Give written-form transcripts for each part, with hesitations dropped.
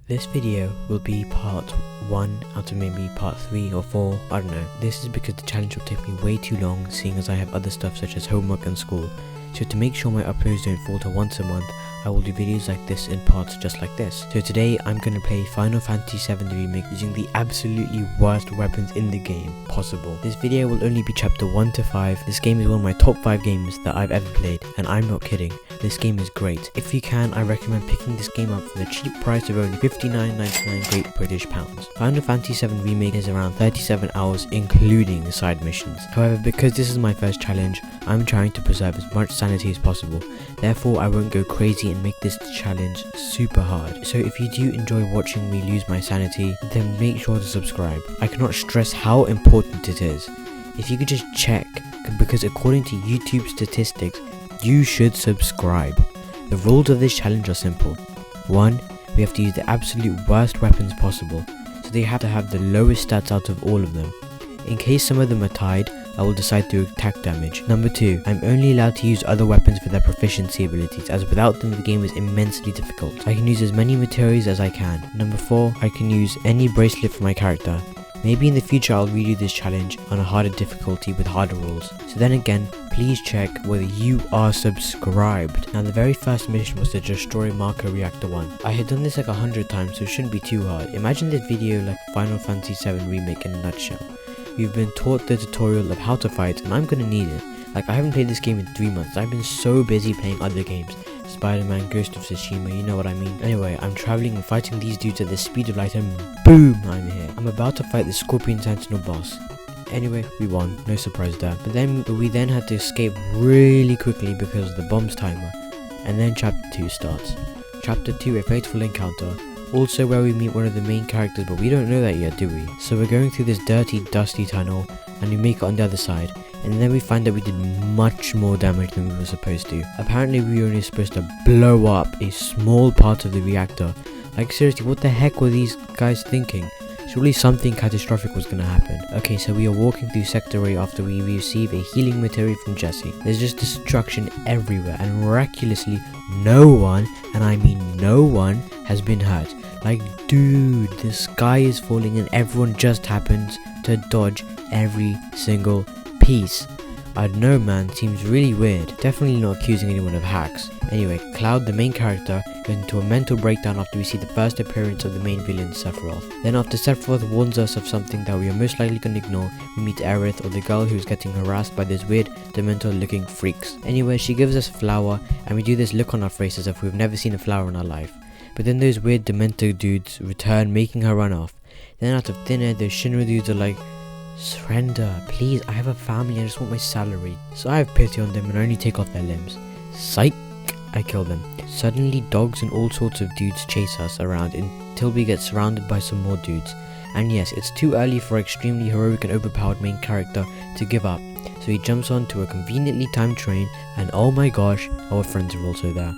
This video will be part 1 out of maybe part 3 or 4, I don't know. This is because the challenge will take me way too long, seeing as I have other stuff such as homework and school. So to make sure my uploads don't falter once a month, I will do videos like this in parts just like this. So today I'm going to play Final Fantasy VII Remake using the absolutely worst weapons in the game possible. This video will only be chapter 1 to 5. This game is one of my top 5 games that I've ever played, and I'm not kidding. This game is great. If you can, I recommend picking this game up for the cheap price of only £59.99 Great British pounds. Final Fantasy VII Remake is around 37 hours including the side missions. However, because this is my first challenge, I'm trying to preserve as much sanity as possible. Therefore, I won't go crazy and make this challenge super hard. So if you do enjoy watching me lose my sanity, then make sure to subscribe. I cannot stress how important it is. If you could just check, because according to YouTube statistics, you should subscribe. The rules of this challenge are simple. 1. We have to use the absolute worst weapons possible, so they have to have the lowest stats out of all of them. In case some of them are tied, I will decide to attack damage. Number 2, I'm only allowed to use other weapons for their proficiency abilities, as without them the game is immensely difficult. I can use as many materials as I can. Number 4, I can use any bracelet for my character. Maybe in the future I'll redo this challenge on a harder difficulty with harder rules. So then again, please check whether you are subscribed. Now the very first mission was to destroy Marker Reactor 1. I had done this like 100 times, so it shouldn't be too hard. Imagine this video like Final Fantasy VII Remake in a nutshell. You've been taught the tutorial of how to fight, and I'm gonna need it. Like, I haven't played this game in 3 months. I've been so busy playing other games. Spider-Man, Ghost of Tsushima, you know what I mean. Anyway, I'm traveling and fighting these dudes at the speed of light, and boom, I'm here. I'm about to fight the Scorpion Sentinel boss. Anyway, we won, no surprise there. But we then had to escape really quickly because of the bombs timer. And then chapter 2 starts. Chapter 2, a fateful encounter. Also where we meet one of the main characters, but we don't know that yet, do we? So we're going through this dirty, dusty tunnel, and we make it on the other side. And then we find that we did much more damage than we were supposed to. Apparently we were only supposed to blow up a small part of the reactor. Like, seriously, what the heck were these guys thinking? Surely something catastrophic was gonna happen. Okay, so we are walking through Sector A after we receive a healing material from Jessie. There's just destruction everywhere, and miraculously no one, and I mean no one, has been hurt. Like, dude, the sky is falling and everyone just happens to dodge every single piece. I don't know, man, seems really weird. Definitely not accusing anyone of hacks. Anyway, Cloud, the main character, goes into a mental breakdown after we see the first appearance of the main villain, Sephiroth. Then after Sephiroth warns us of something that we are most likely going to ignore, we meet Aerith, or the girl who is getting harassed by these weird, dementor looking freaks. Anyway, she gives us a flower, and we do this look on our face as if we've never seen a flower in our life. But then those weird dementor dudes return, making her run off. Then out of thin air, those Shinra dudes are like, "Surrender, please, I have a family, I just want my salary." So I have pity on them and only take off their limbs. Psych! I kill them. Suddenly dogs and all sorts of dudes chase us around until we get surrounded by some more dudes. And yes, it's too early for our extremely heroic and overpowered main character to give up. So he jumps onto a conveniently timed train, and oh my gosh, our friends are also there.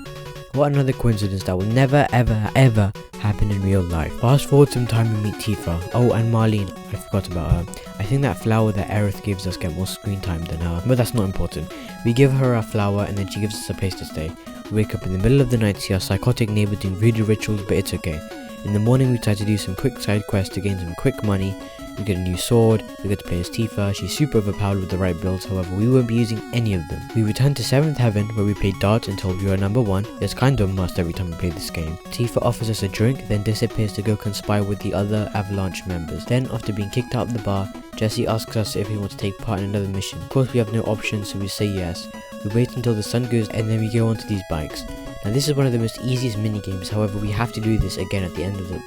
What another coincidence that will never ever happen in real life. Fast forward some time we meet Tifa. Oh, and Marlene, I forgot about her. I think that flower that Aerith gives us get more screen time than her, but that's not important. We give her a flower and then she gives us a place to stay. We wake up in the middle of the night to see our psychotic neighbor doing voodoo rituals, but it's okay. In the morning we try to do some quick side quests to gain some quick money. We get a new sword, we get to play as Tifa. She's super overpowered with the right builds, however we won't be using any of them. We return to 7th Heaven where we play darts until we are number 1. It's kind of a must every time we play this game. Tifa offers us a drink, then disappears to go conspire with the other Avalanche members. Then after being kicked out of the bar, Jessie asks us if we want to take part in another mission. Of course we have no option, so we say yes. We wait until the sun goes and then we go onto these bikes. Now this is one of the most easiest mini games, however we have to do this again at the end of the...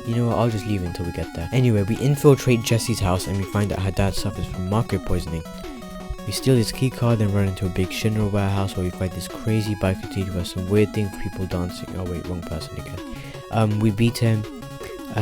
You know what, I'll just leave it until we get there. Anyway, we infiltrate Jessie's house and we find that her dad suffers from Marco poisoning. We steal his keycard and run into a big Shinra warehouse where we fight this crazy biker dude who has some weird thing for people dancing. Oh wait, wrong person again. We beat him.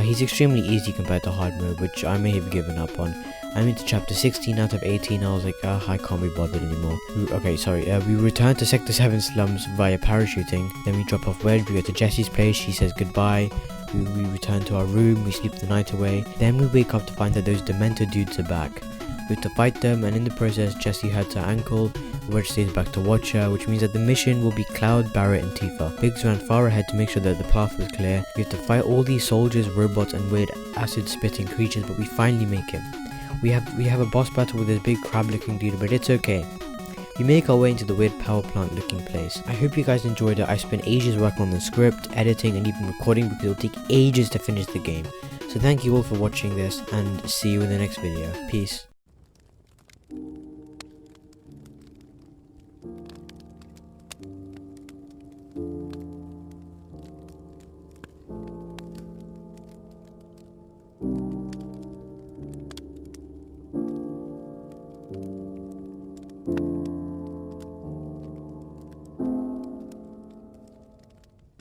He's extremely easy compared to hard mode, which I may have given up on. I'm into chapter 16 out of 18. I was like, I can't be bothered anymore. We return to Sector 7 slums via parachuting. Then we drop off Wedge, we go to Jessie's place, she says goodbye. We return to our room, we sleep the night away. Then we wake up to find that those dementor dudes are back. We have to fight them, and in the process Jessie hurts her ankle, Wedge stays back to watch her, which means that the mission will be Cloud, Barrett and Tifa. Biggs ran far ahead to make sure that the path was clear. We have to fight all these soldiers, robots and weird acid spitting creatures, but we finally make it. We have a boss battle with this big crab looking dude, but it's okay. We make our way into the weird power plant looking place. I hope you guys enjoyed it. I spent ages working on the script, editing and even recording because it'll take ages to finish the game. So thank you all for watching this, and see you in the next video. Peace.